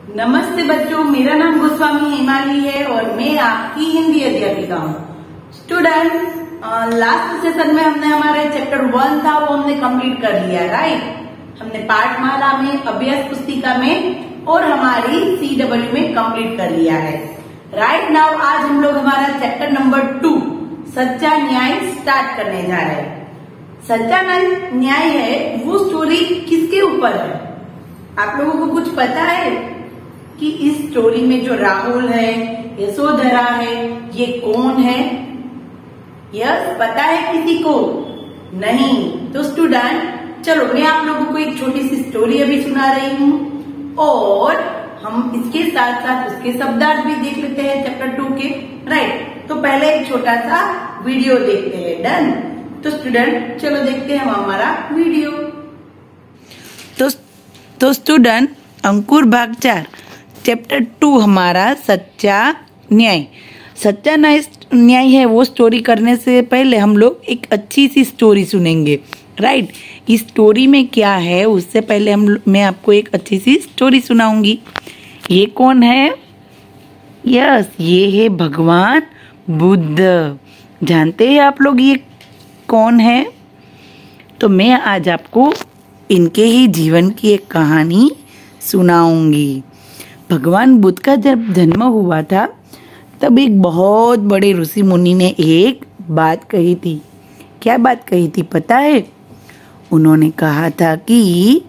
नमस्ते बच्चों, मेरा नाम गोस्वामी हिमाली है और मैं आपकी हिंदी अध्यापिका हूँ। स्टूडेंट, लास्ट सेशन में हमने हमारे चैप्टर 1 था वो हमने कंप्लीट कर लिया, राइट। हमने पाठमाला में, अभ्यास पुस्तिका में और हमारी CW में कंप्लीट कर लिया है। राइट नाउ आज हम लोग हमारा चैप्टर नंबर 2 सच्चा न्याय स्टार्ट करने जा रहे हैं। सच्चा न्याय है वो स्टोरी किसके ऊपर है? आप लोगों को कुछ पता है कि इस स्टोरी में जो राहुल है, यशोधरा है, ये कौन है? यस, पता है किसी को? नहीं। तो स्टूडेंट चलो मैं आप लोगों को एक छोटी सी स्टोरी अभी सुना रही हूँ और हम इसके साथ साथ उसके शब्दार्थ भी देख लेते हैं चैप्टर 2 के, राइट। तो पहले एक छोटा सा वीडियो देखते हैं। डन? तो स्टूडेंट चलो देखते हैं हम हमारा वीडियो। तो स्टूडेंट अंकुर भाग 4 चैप्टर 2 हमारा सच्चा न्याय। सच्चा न्याय है वो स्टोरी करने से पहले हम लोग एक अच्छी सी स्टोरी सुनेंगे, राइट। इस स्टोरी में क्या है उससे पहले मैं आपको एक अच्छी सी स्टोरी सुनाऊंगी। ये कौन है? यस, ये है भगवान बुद्ध। जानते हैं आप लोग ये कौन है? तो मैं आज आपको इनके ही जीवन की एक कहानी सुनाऊंगी। भगवान बुद्ध का जब जन्म हुआ था तब एक बहुत बड़े ऋषि मुनि ने एक बात कही थी। क्या बात कही थी पता है? उन्होंने कहा था कि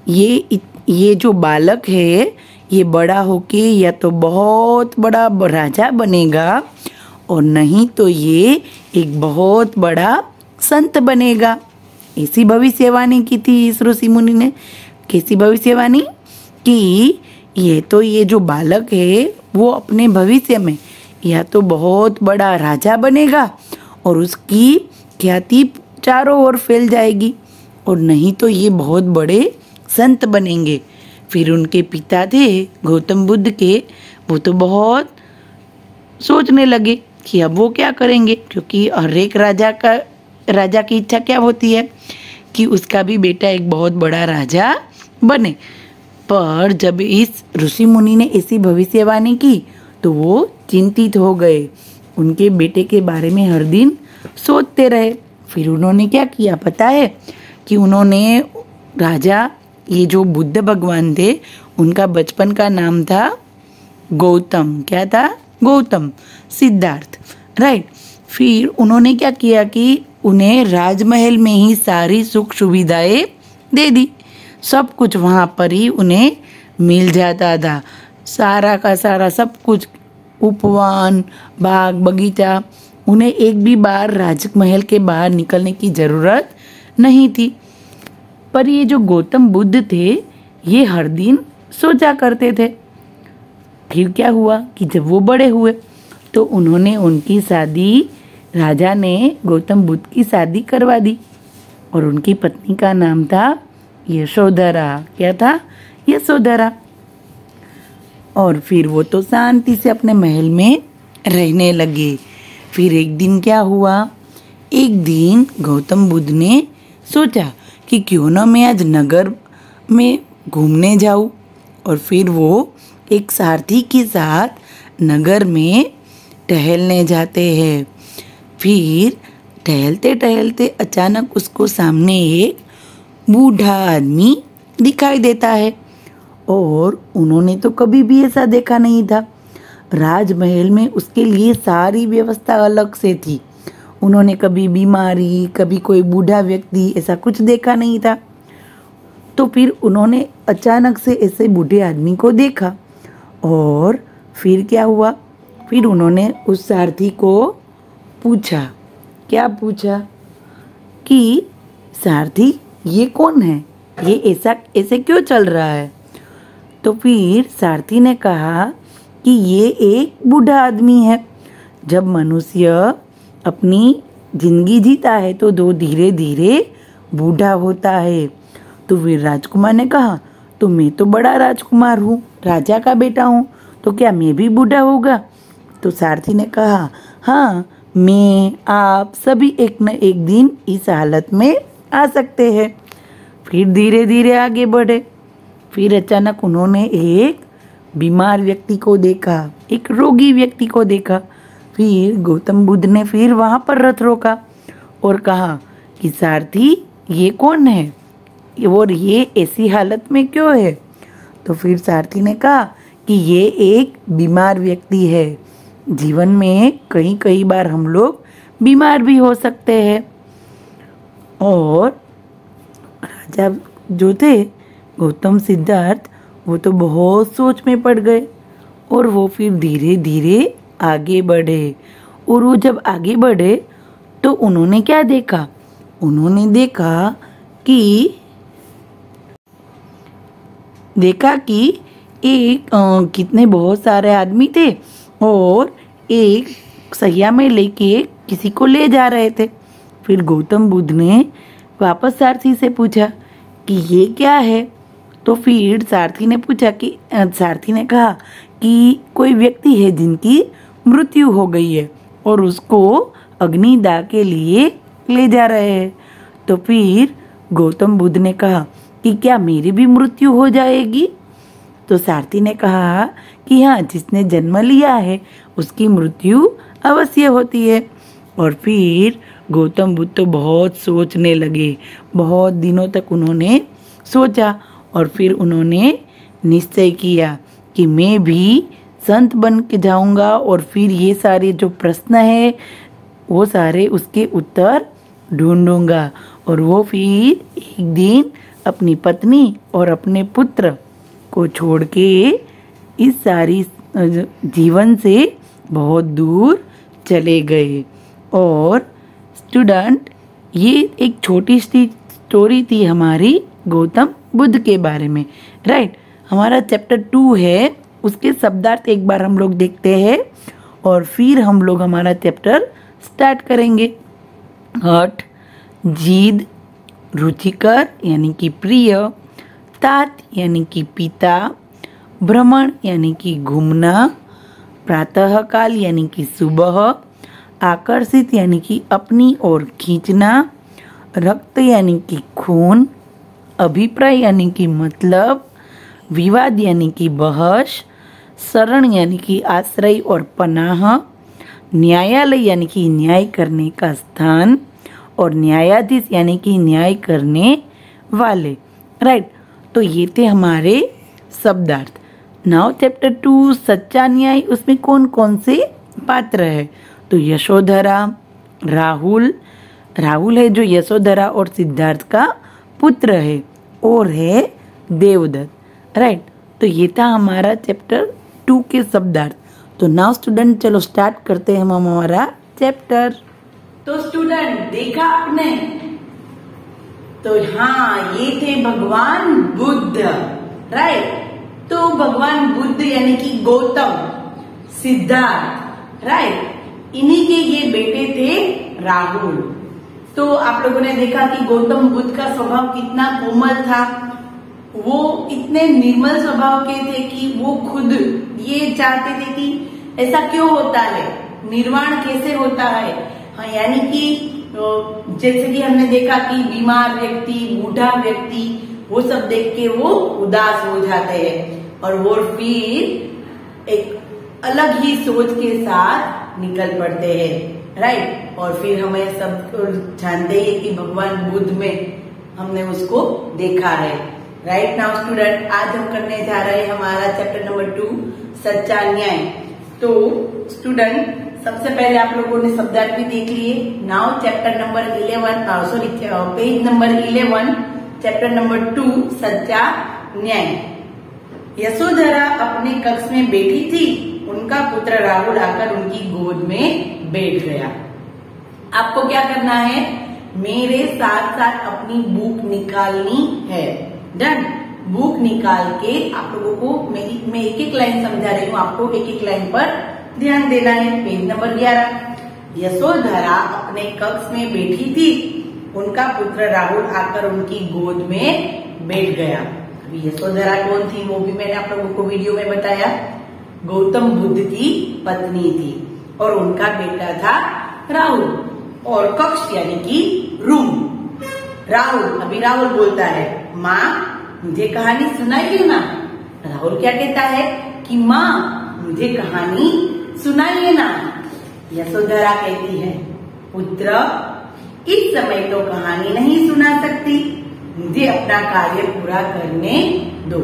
ये जो बालक है ये बड़ा होके या तो बहुत बड़ा राजा बनेगा और नहीं तो ये एक बहुत बड़ा संत बनेगा। ऐसी भविष्यवाणी की थी इस ऋषि मुनि ने। कैसी भविष्यवाणी? कि ये जो बालक है वो अपने भविष्य में या तो बहुत बड़ा राजा बनेगा और उसकी ख्याति चारों ओर फैल जाएगी और नहीं तो ये बहुत बड़े संत बनेंगे। फिर उनके पिता थे गौतम बुद्ध के, वो तो बहुत सोचने लगे कि अब वो क्या करेंगे, क्योंकि हर एक राजा की इच्छा क्या होती है कि उसका भी बेटा एक बहुत बड़ा राजा बने। पर जब इस ऋषि मुनि ने ऐसी भविष्यवाणी की तो वो चिंतित हो गए। उनके बेटे के बारे में हर दिन सोचते रहे। फिर उन्होंने क्या किया पता है? कि उन्होंने राजा, ये जो बुद्ध भगवान थे, उनका बचपन का नाम था गौतम। क्या था? गौतम, सिद्धार्थ, राइट। फिर उन्होंने क्या किया कि उन्हें राजमहल में ही सारी सुख सुविधाएं दे दी। सब कुछ वहाँ पर ही उन्हें मिल जाता था, सारा का सारा सब कुछ, उपवन, बाग बगीचा। उन्हें एक भी बार राजमहल के बाहर निकलने की ज़रूरत नहीं थी। पर ये जो गौतम बुद्ध थे ये हर दिन सोचा करते थे। फिर क्या हुआ कि जब वो बड़े हुए तो उन्होंने उनकी शादी, राजा ने गौतम बुद्ध की शादी करवा दी और उनकी पत्नी का नाम था यशोधरा। क्या था? यशोधरा। और फिर वो तो शांति से अपने महल में रहने लगे। फिर एक दिन क्या हुआ? एक दिन गौतम बुद्ध ने सोचा कि क्यों ना मैं आज नगर में घूमने जाऊं। और फिर वो एक सारथी के साथ नगर में टहलने जाते हैं। फिर टहलते टहलते अचानक उसको सामने एक बूढ़ा आदमी दिखाई देता है और उन्होंने तो कभी भी ऐसा देखा नहीं था। राजमहल में उसके लिए सारी व्यवस्था अलग से थी। उन्होंने कभी बीमारी, कभी कोई बूढ़ा व्यक्ति, ऐसा कुछ देखा नहीं था। तो फिर उन्होंने अचानक से ऐसे बूढ़े आदमी को देखा और फिर क्या हुआ? फिर उन्होंने उस सारथी को पूछा। क्या पूछा? कि सारथी ये कौन है? ये ऐसे क्यों चल रहा है? तो फिर सारथी ने कहा कि ये एक बूढ़ा आदमी है। जब मनुष्य अपनी जिंदगी जीता है तो धीरे धीरे बूढ़ा होता है। तो फिर राजकुमार ने कहा तो मैं तो बड़ा राजकुमार हूँ, राजा का बेटा हूँ, तो क्या मैं भी बूढ़ा होगा? तो सारथी ने कहा हाँ, मैं, आप सभी एक न एक दिन इस हालत में आ सकते हैं। फिर धीरे धीरे आगे बढ़े। फिर अचानक उन्होंने एक बीमार व्यक्ति को देखा, एक रोगी व्यक्ति को देखा। फिर गौतम बुद्ध ने फिर वहां पर रथ रोका और कहा कि सारथी ये कौन है और ये ऐसी हालत में क्यों है। तो फिर सारथी ने कहा कि ये एक बीमार व्यक्ति है। जीवन में कई बार हम लोग बीमार भी हो सकते हैं। और राजा जो थे गौतम सिद्धार्थ, वो तो बहुत सोच में पड़ गए और वो फिर धीरे धीरे आगे बढ़े। और वो जब आगे बढ़े तो उन्होंने क्या देखा, उन्होंने देखा कि एक कितने बहुत सारे आदमी थे और एक सैया में लेके किसी को ले जा रहे थे। फिर गौतम बुद्ध ने वापस सारथी से पूछा कि ये क्या है। तो फिर सारथी ने कहा कि कोई व्यक्ति है जिनकी मृत्यु हो गई है और उसको अग्निदाह के लिए ले जा रहे हैं। तो फिर गौतम बुद्ध ने कहा कि क्या मेरी भी मृत्यु हो जाएगी। तो सारथी ने कहा कि हाँ, जिसने जन्म लिया है उसकी मृत्यु अवश्य होती है। और फिर गौतम बुद्ध तो बहुत सोचने लगे, बहुत दिनों तक उन्होंने सोचा और फिर उन्होंने निश्चय किया कि मैं भी संत बन के जाऊंगा और फिर ये सारे जो प्रश्न है वो सारे उसके उत्तर ढूंढूंगा। और वो फिर एक दिन अपनी पत्नी और अपने पुत्र को छोड़ के इस सारी जीवन से बहुत दूर चले गए। और स्टूडेंट, ये एक छोटी सी स्टोरी थी हमारी गौतम बुद्ध के बारे में, राइट। हमारा चैप्टर 2 है, उसके शब्दार्थ एक बार हम लोग देखते हैं और फिर हम लोग हमारा चैप्टर स्टार्ट करेंगे। हठ, जिद, रुचिकर यानी कि प्रिय, तात यानी कि पिता, भ्रमण यानी कि घूमना, प्रातःकाल यानी कि सुबह, आकर्षित यानी कि अपनी ओर खींचना, रक्त यानी कि खून, अभिप्राय यानी कि मतलब, विवाद यानी कि बहस, शरण यानी कि आश्रय और पनाह, न्यायालय यानी कि न्याय करने का स्थान और न्यायाधीश यानी कि न्याय करने वाले, राइट। तो ये थे हमारे शब्दार्थ। नाउ चैप्टर 2 सच्चा न्याय, उसमें कौन कौन से पात्र है। तो यशोधरा, राहुल है जो यशोधरा और सिद्धार्थ का पुत्र है, और है देवदत्त, राइट। तो ये था हमारा चैप्टर 2 के शब्दार्थ। तो नाउ स्टूडेंट, चलो स्टार्ट करते हैं हम हमारा चैप्टर। तो स्टूडेंट, देखा आपने, तो हाँ, ये थे भगवान बुद्ध, राइट। तो भगवान बुद्ध यानी कि गौतम, सिद्धार्थ, राइट, इन्हीं के ये बेटे थे राहुल। तो आप लोगों ने देखा कि गौतम बुद्ध का स्वभाव कितना कोमल था। वो इतने निर्मल स्वभाव के थे कि वो खुद ये चाहते थे कि ऐसा क्यों होता है, निर्वाण कैसे होता है। हाँ, यानी कि जैसे कि हमने देखा कि बीमार व्यक्ति, बूढ़ा व्यक्ति, वो सब देख के वो उदास हो जाते हैं और वो फिर एक अलग ही सोच के साथ निकल पड़ते हैं, राइट। और फिर हमें सब जानते हैं कि भगवान बुद्ध में हमने उसको देखा है, राइट। नाउ स्टूडेंट, आज हम करने जा रहे हैं हमारा चैप्टर नंबर 2 सच्चा न्याय। तो स्टूडेंट, सबसे पहले आप लोगों ने शब्दार्थ भी देख लिए। Now chapter number 11, page number 11, chapter number 2 सच्चा न्याय। यशोधरा अपने कक्ष में बैठी थी, उनका पुत्र राहुल आकर उनकी गोद में बैठ गया। आपको क्या करना है, मेरे साथ साथ अपनी बुक निकालनी है। डन। बुक निकाल के आप लोगों को मैं एक एक लाइन समझा रही हूँ, आपको एक एक लाइन पर ध्यान देना है। पेज नंबर 11, यशोधरा अपने कक्ष में बैठी थी, उनका पुत्र राहुल आकर उनकी गोद में बैठ गया। अभी यशोधरा कौन थी वो भी मैंने आप लोगों को वीडियो में बताया। गौतम बुद्ध की पत्नी थी और उनका बेटा था राहुल। और कक्ष यानी कि रूम। राहुल बोलता है, माँ मुझे कहानी सुनाइए ना। राहुल क्या कहता है, कि माँ मुझे कहानी सुनाइए ना। यशोधरा कहती है, पुत्र इस समय तो कहानी नहीं सुना सकती, मुझे अपना कार्य पूरा करने दो।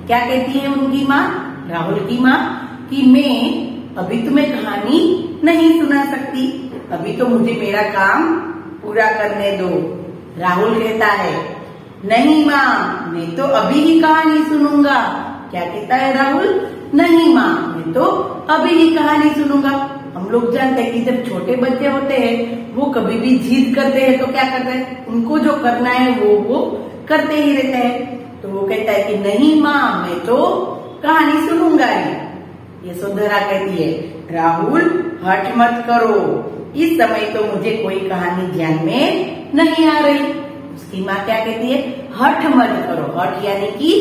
क्या कहती है उनकी माँ, राहुल की माँ, कि मैं अभी तुम्हें कहानी नहीं सुना सकती, अभी तो मुझे मेरा काम पूरा करने दो। राहुल कहता है, नहीं माँ मैं तो अभी ही कहानी सुनूंगा। क्या कहता है राहुल, नहीं माँ मैं तो अभी ही कहानी सुनूंगा। हम लोग जानते हैं कि जब छोटे बच्चे होते हैं वो कभी भी जिद करते हैं तो क्या करते हैं, उनको जो करना है वो करते ही रहते हैं। तो वो कहता है कि नहीं माँ मैं तो कहानी सुनूंगा ही। यशोधरा कहती है, राहुल हठ मत करो, इस समय तो मुझे कोई कहानी ध्यान में नहीं आ रही। उसकी माँ क्या कहती है, हठ मत करो। हठ यानी कि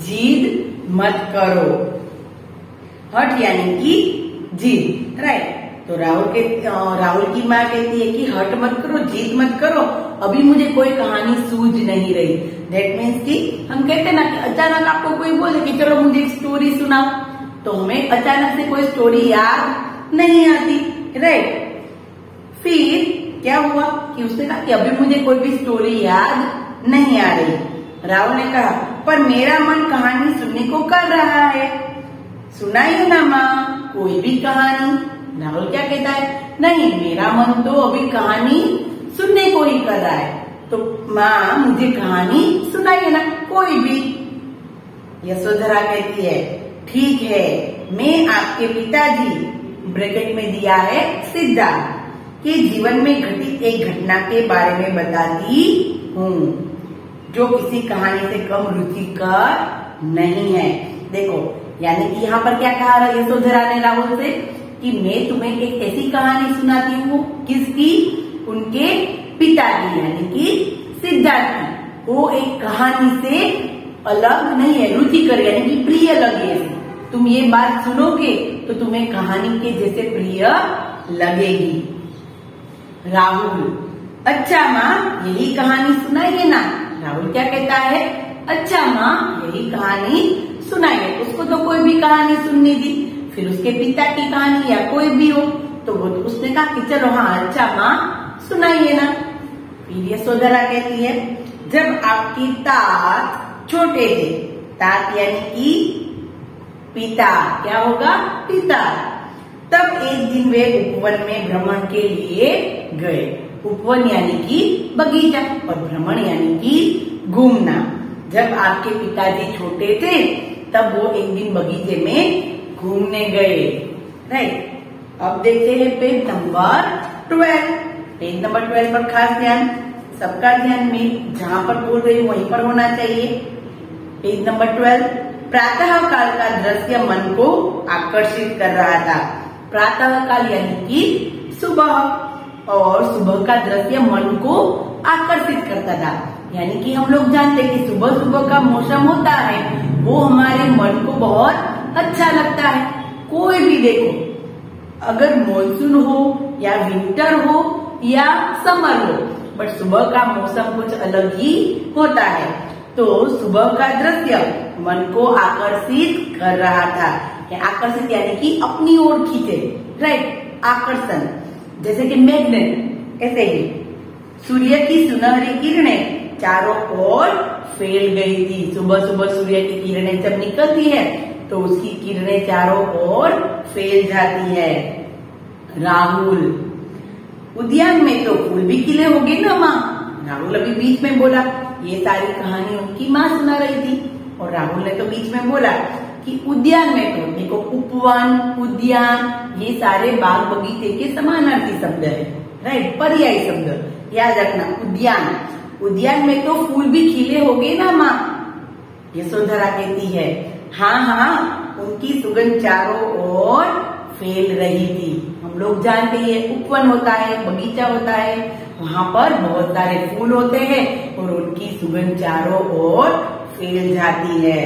जिद मत करो, हठ यानी कि जिद, राइट। तो राहुल की माँ कहती है कि हट मत करो, जिद मत करो, अभी मुझे कोई कहानी सूझ नहीं रही। दैट मीन्स कि हम कहते हैं ना कि अचानक आपको कोई बोले कि चलो मुझे एक स्टोरी सुनाओ, तो हमें अचानक से कोई स्टोरी याद नहीं आती, राइट। फिर क्या हुआ कि उसने कहा कि अभी मुझे कोई भी स्टोरी याद नहीं आ रही। राहुल ने कहा, पर मेरा मन कहानी सुनने को कर रहा है, सुनाइए ना माँ कोई भी कहानी। राहुल क्या कहता है, नहीं मेरा मन तो अभी कहानी सुनने को ही कर रहा है, तो माँ मुझे कहानी सुनाइए ना कोई भी। यशोधरा कहती है, ठीक है मैं आपके पिताजी ब्रैकेट में दिया है सिद्धार्थ के जीवन में घटित एक घटना के बारे में बताती हूँ जो किसी कहानी से कम रुचिकर नहीं है। देखो यानी कि यहाँ पर क्या कहा यशोधरा ने राहुल से कि मैं तुम्हें एक ऐसी कहानी सुनाती हूँ, किसकी, उनके पिता की यानी कि सिद्धार्थ की। वो एक कहानी से अलग नहीं है, रुचिकर यानी कि प्रिय लगे। तुम ये बात सुनोगे तो तुम्हें कहानी के जैसे प्रिय लगेगी। राहुल, अच्छा माँ यही कहानी सुनाइए ना। राहुल क्या कहता है, अच्छा माँ यही कहानी सुनाइए। उसको तो कोई भी कहानी सुननी थी, फिर उसके पिता की कहानी या कोई भी हो, तो वो उसने कहा कि चलो हाँ अच्छा माँ सुनाइए ना। फिर यशोधरा कहती है, जब आपकी तात छोटे थे, तात यानी कि पिता, क्या होगा, पिता, तब एक दिन वे उपवन में भ्रमण के लिए गए। उपवन यानी कि बगीचा और भ्रमण यानी कि घूमना। जब आपके पिताजी छोटे थे तब वो एक दिन बगीचे में घूमने गए, राइट। अब देखते हैं पेज नंबर 12। पेज नंबर 12 पर खास ध्यान, सबका ध्यान में जहाँ पर बोल रही हूँ वहीं पर होना चाहिए। पेज नंबर 12, प्रातः काल का दृश्य मन को आकर्षित कर रहा था। प्रातः काल यानी कि सुबह, और सुबह का दृश्य मन को आकर्षित करता था। यानी कि हम लोग जानते हैं कि सुबह सुबह का मौसम होता है वो हमारे मन को बहुत अच्छा लगता है। कोई भी देखो, अगर मॉनसून हो या विंटर हो या समर हो, बट सुबह का मौसम कुछ अलग ही होता है। तो सुबह का दृश्य मन को आकर्षित कर रहा था। आकर्षित यानी कि अपनी ओर खींचे, राइट, आकर्षण। जैसे कि मैग्नेट, ऐसे ही सूर्य की सुनहरी किरणें चारों ओर फैल गई थी। सुबह सुबह सूर्य की किरणें जब निकलती है तो उसकी किरणें चारों ओर फैल जाती है। राहुल, उद्यान में तो फूल भी खिले होंगे ना माँ। राहुल अभी बीच में बोला, ये सारी कहानी उनकी माँ सुना रही थी, और राहुल ने तो बीच में बोला कि उद्यान में तो देखो, उपवन, उद्यान, ये सारे बाग बगीचे के समानार्थी शब्द है, राइट, पर्यायी शब्द याद रखना। उद्यान, उद्यान में तो फूल भी खिले होंगे ना माँ। यशोधरा कहती है, हाँ हाँ उनकी सुगंध चारों ओर फैल रही थी। हम लोग जानते हैं उपवन होता है, बगीचा होता है, वहाँ पर बहुत सारे फूल होते हैं और उनकी सुगंध चारों ओर फैल जाती है।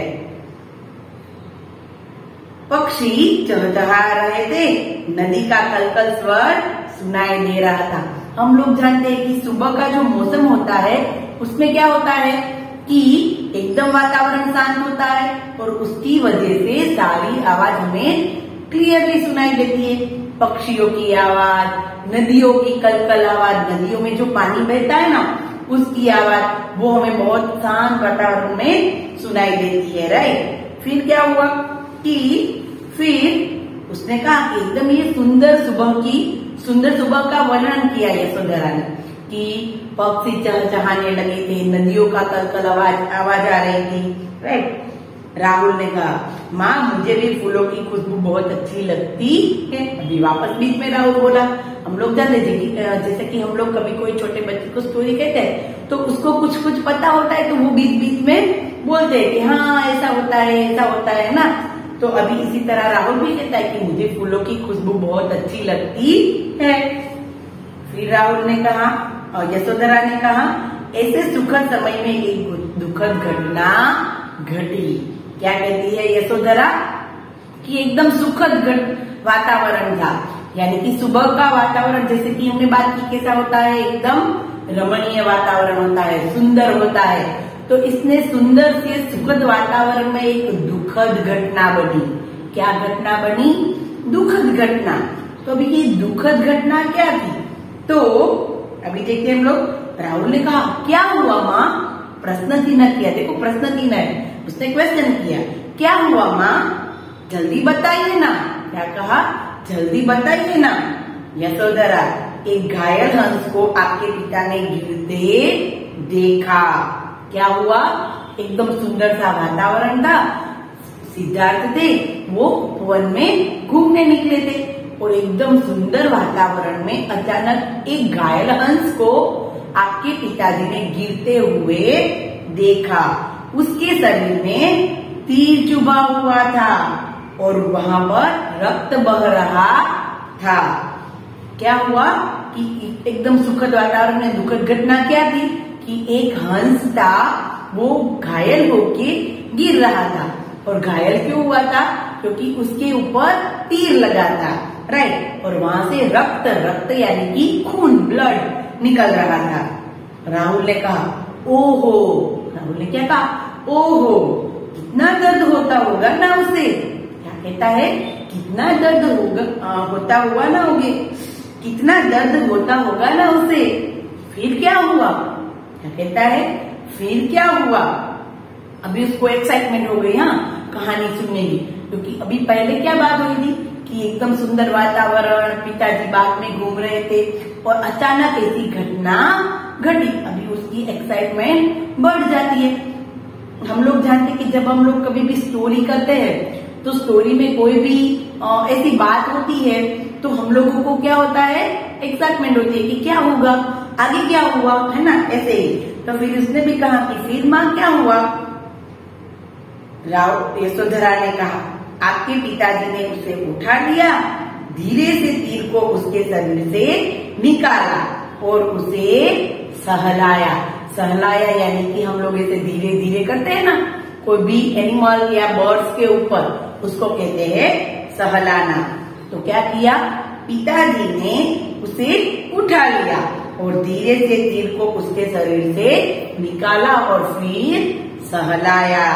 पक्षी चहचहा रहे थे, नदी का कलकल स्वर सुनाई दे रहा था। हम लोग जानते हैं कि सुबह का जो मौसम होता है उसमें क्या होता है कि एकदम वातावरण शांत होता है और उसकी वजह से सारी आवाज हमें क्लियरली सुनाई देती है। पक्षियों की आवाज, नदियों की कलकल आवाज, नदियों में जो पानी बहता है ना उसकी आवाज, वो हमें बहुत शांत वातावरण में सुनाई देती है, राइट। फिर क्या हुआ कि फिर उसने कहा कि एकदम ये सुंदर सुबह का वर्णन किया यशोधरा ने कि पक्षी चहचहाने लगे थे, नदियों का कलकल आवाज आ रही थी, राइट। राहुल ने कहा माँ मुझे भी फूलों की खुशबू बहुत अच्छी लगती है। अभी वापस बीच में राहुल बोला, हम लोग जानते थे जैसे कि हम लोग कभी कोई छोटे बच्चे को स्टोरी कहते हैं तो उसको कुछ पता होता है तो वो बीच बीच में बोलते हैं कि हाँ ऐसा होता है ना। तो अभी इसी तरह राहुल भी कहता है कि मुझे फूलों की खुशबू बहुत अच्छी लगती है। फिर राहुल ने कहा और यशोधरा ने कहा ऐसे सुखद समय में एक दुखद घटना घटी। क्या कहती है यशोधरा कि एकदम सुखद वातावरण था, यानी कि सुबह का वातावरण जैसे कि हमने बात की कैसा होता है, एकदम रमणीय वातावरण होता है, सुंदर होता है। तो इसने सुंदर से सुखद वातावरण में एक दुखद घटना बनी। क्या घटना बनी? दुखद घटना। तो अभी ये दुखद घटना क्या थी? तो अभी देखते हैं हम लोग। राहुल ने कहा क्या हुआ माँ? प्रश्न चिन्ह किया, देखो प्रश्न चिन्ह है, उसने क्वेश्चन किया क्या हुआ माँ, जल्दी बताइए ना। क्या कहा? जल्दी बताइए ना। यशोधरा एक घायल हंस को आपके पिता ने गिरते देखा। क्या हुआ? एकदम सुंदर सा वातावरण था, सिद्धार्थ थे वो वन में घूमने निकले थे और एकदम सुंदर वातावरण में अचानक एक घायल हंस को आपके पिताजी ने गिरते हुए देखा। उसके शरीर में तीर चुभा हुआ था और वहां पर रक्त बह रहा था। क्या हुआ कि एकदम सुखद वातावरण में दुखद घटना क्या थी कि एक हंस था वो घायल होके गिर रहा था। और घायल क्यों हुआ था? क्योंकि उसके ऊपर तीर लगा था, राइट। और वहां से रक्त यानी कि खून, ब्लड निकल रहा था। राहुल ने कहा ओहो, राहुल ने क्या कहा? ओहो कितना दर्द होता होगा ना उसे। क्या कहता है? कितना दर्द होता हुआ ना होगे, कितना दर्द होता होगा ना उसे। फिर क्या हुआ? क्या कहता है? फिर क्या हुआ? अभी उसको एक्साइटमेंट हो गई हाँ कहानी सुनने की, क्योंकि अभी पहले क्या बात हुई थी कि एकदम सुंदर वातावरण, पिताजी बाग में घूम रहे थे और अचानक ऐसी घटना घटी। अभी उसकी एक्साइटमेंट बढ़ जाती है। हम लोग जानते कि जब हम लोग कभी भी स्टोरी करते हैं तो स्टोरी में कोई भी ऐसी बात होती है तो हम लोगों को क्या होता है? एक्साइटमेंट होती है कि क्या होगा, आगे क्या हुआ, है ना, ऐसे ही। तो फिर उसने भी कहा कि फिर माँ क्या हुआ? यशोधरा ने कहा आपके पिताजी ने उसे उठा लिया, धीरे से तीर को उसके शरीर से निकाला और उसे सहलाया। सहलाया यानी कि हम लोग ऐसे धीरे धीरे करते हैं ना कोई भी एनिमल या बर्ड्स के ऊपर, उसको कहते हैं सहलाना। तो क्या किया? पिताजी ने उसे उठा लिया और धीरे से तीर को उसके शरीर से निकाला और फिर सहलाया।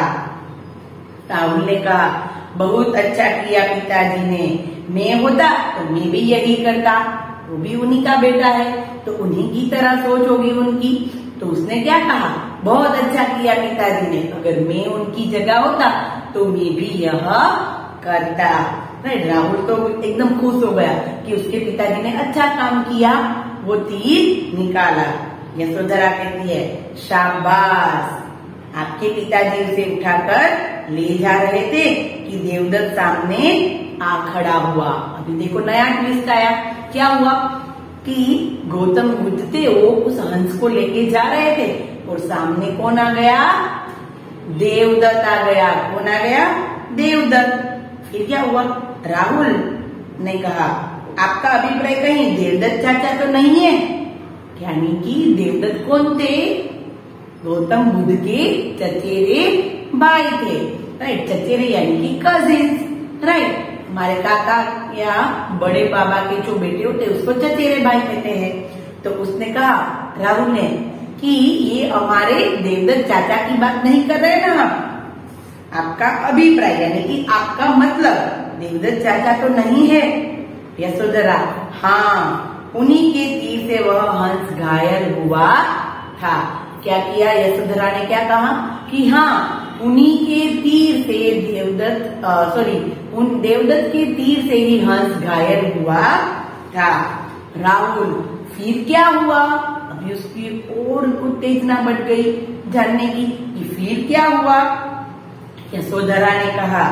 राहुल ने कहा बहुत अच्छा किया पिताजी ने, मैं होता तो मैं भी यही करता, वो भी उन्हीं का बेटा है तो उन्हीं की तरह सोच होगी उनकी। तो उसने क्या कहा? बहुत अच्छा किया पिताजी ने, अगर मैं उनकी जगह होता तो मैं भी यह करता। राहुल तो एकदम खुश हो गया कि उसके पिताजी ने अच्छा काम किया, वो तीर निकाला। यशोधरा कहती है शाबाश, आपके पिताजी उसे उठाकर ले जा रहे थे कि देवदत्त सामने आ खड़ा हुआ। अभी देखो नया ट्विस्ट आया। क्या हुआ कि गौतम बुद्ध थे वो उस हंस को लेके जा रहे थे और सामने कौन आ गया? देवदत्त आ गया। कौन आ गया? देवदत्त। फिर क्या हुआ? राहुल ने कहा आपका अभिप्राय कहीं देवदत्त चाचा तो नहीं है? यानी कि देवदत्त कौन थे? गौतम बुद्ध के चचेरे भाई थे, राइट। चचेरे यानी कि कजिन्स, राइट। हमारे काका या बड़े बाबा के जो बेटे होते हैं उसको चचेरे भाई कहते हैं। तो उसने कहा, राहुल ने, कि ये हमारे देवदत्त चाचा की बात नहीं कर रहे ना हम। आपका अभिप्राय यानी कि आपका मतलब देवदत्त चाचा तो नहीं है यशोधरा। हाँ, उन्हीं के तीर से वह हंस घायल हुआ था। क्या किया यशोधरा ने, क्या कहा कि हाँ उन्हीं के तीर से देवदत्त के तीर से ही हंस घायल हुआ था। राहुल, फिर क्या हुआ? अभी उसकी और उत्तेजना बढ़ गई जानने की कि फिर क्या हुआ। यशोधरा ने कहा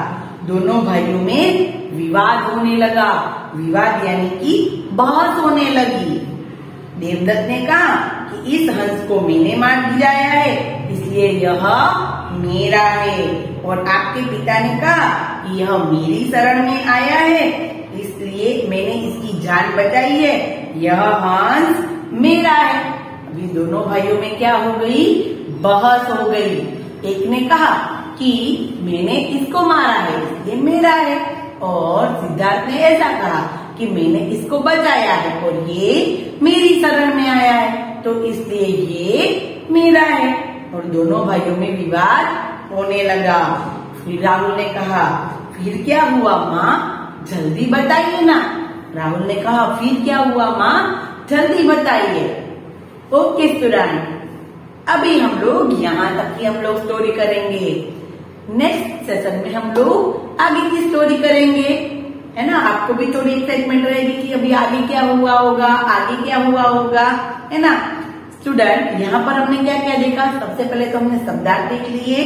दोनों भाइयों में विवाद होने लगा। विवाद यानी कि बहस होने लगी। देवदत्त ने कहा कि इस हंस को मैंने मार गिराया है, इसलिए यह मेरा है। और आपके पिता ने कहा कि यह मेरी शरण में आया है, इसलिए मैंने इसकी जान बचाई है, यह हंस मेरा है। अभी दोनों भाइयों में क्या हो गई? बहस हो गई। एक ने कहा कि मैंने इसको मारा है इसलिए मेरा है, और सिद्धार्थ ने ऐसा कहा कि मैंने इसको बचाया है और ये मेरी शरण में आया है, तो इसलिए ये मेरा है। और दोनों भाइयों में विवाद होने लगा। फिर राहुल ने कहा फिर क्या हुआ माँ, जल्दी बताइए ना। राहुल ने कहा फिर क्या हुआ माँ, जल्दी बताइए। ओके स्टूडेंट, अभी हम लोग यहाँ तक की हम लोग स्टोरी करेंगे। नेक्स्ट सेशन में हम लोग आगे की स्टोरी करेंगे, है ना। आपको भी थोड़ी एक्साइटमेंट रहेगी कि अभी आगे क्या हुआ होगा, आगे क्या हुआ होगा, है ना। स्टूडेंट, यहाँ पर हमने क्या क्या देखा? सबसे पहले तो हमने शब्दार्थ देख लिए।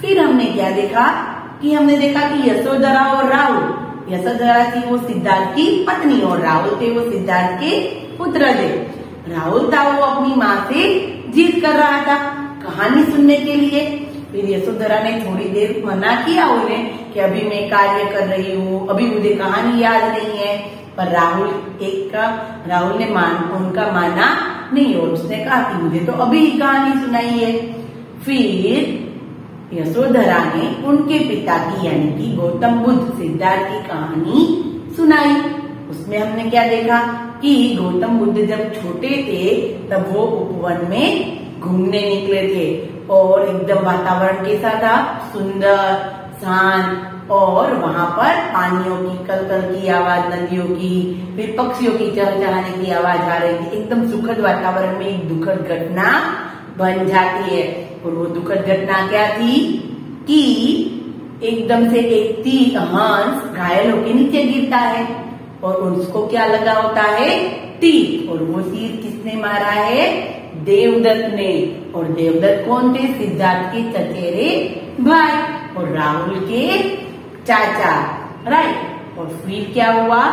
फिर हमने क्या देखा कि हमने देखा कि यशोधरा और राहुल, यशोधरा थी वो सिद्धार्थ की पत्नी और राहुल थे वो सिद्धार्थ के पुत्र थे। राहुल था वो अपनी माँ से जिद कर रहा था कहानी सुनने के लिए। फिर यशोधरा ने थोड़ी देर मना किया उन्हें कि अभी मैं कार्य कर रही हूँ, अभी मुझे कहानी याद नहीं है। पर राहुल ने उनका माना नहीं और उसने कहा कि मुझे तो अभी ही कहानी सुनाई है। फिर यशोधरा ने उनके पिता की यानी कि गौतम बुद्ध सिद्धार्थ की कहानी सुनाई। उसमें हमने क्या देखा कि गौतम बुद्ध जब छोटे थे तब वो उपवन में घूमने निकले थे और एकदम वातावरण कैसा था? सुंदर, शांत, और वहां पर पानियों की कलकल की आवाज, नदियों की, फिर पक्षियों की चहचहाने की आवाज आ रही थी। एकदम सुखद वातावरण में एक दुखद घटना बन जाती है। और वो दुखद घटना क्या थी कि एकदम से एक तीर हंस घायल होकर नीचे गिरता है और उसको क्या लगा होता है? तीर। और वो तीर किसने मारा है? देवदत्त ने। और देवदत्त कौन थे? सिद्धार्थ के चचेरे भाई और राहुल के चाचा, राइट। और फिर क्या हुआ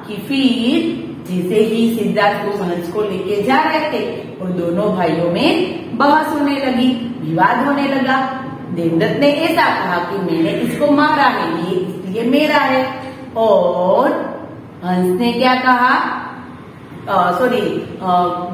कि फिर जैसे ही सिद्धार्थ उस हंस को लेके जा रहे थे और दोनों भाइयों में बहस होने लगी, विवाद होने लगा। देवदत्त ने ऐसा कहा कि मैंने इसको मारा है, ये इसलिए मेरा है। और हंस ने क्या कहा?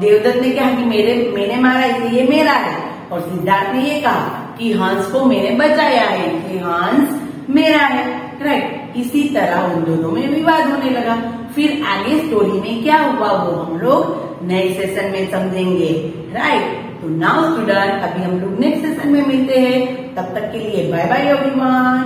देवदत्त ने कहा कि मैंने मारा इसलिए मेरा है। और सिद्धार्थ ने ये कहा कि हंस को मैंने बचाया है इसलिए हंस मेरा है, राइट। इसी तरह उन दोनों में विवाद होने लगा। फिर आगे स्टोरी में क्या हुआ वो हम लोग नेक्स्ट सेशन में समझेंगे, राइट। तो नाउ स्टूडेंट, अभी हम लोग नेक्स्ट सेशन में मिलते हैं। तब तक के लिए बाय बाय एवरीवन।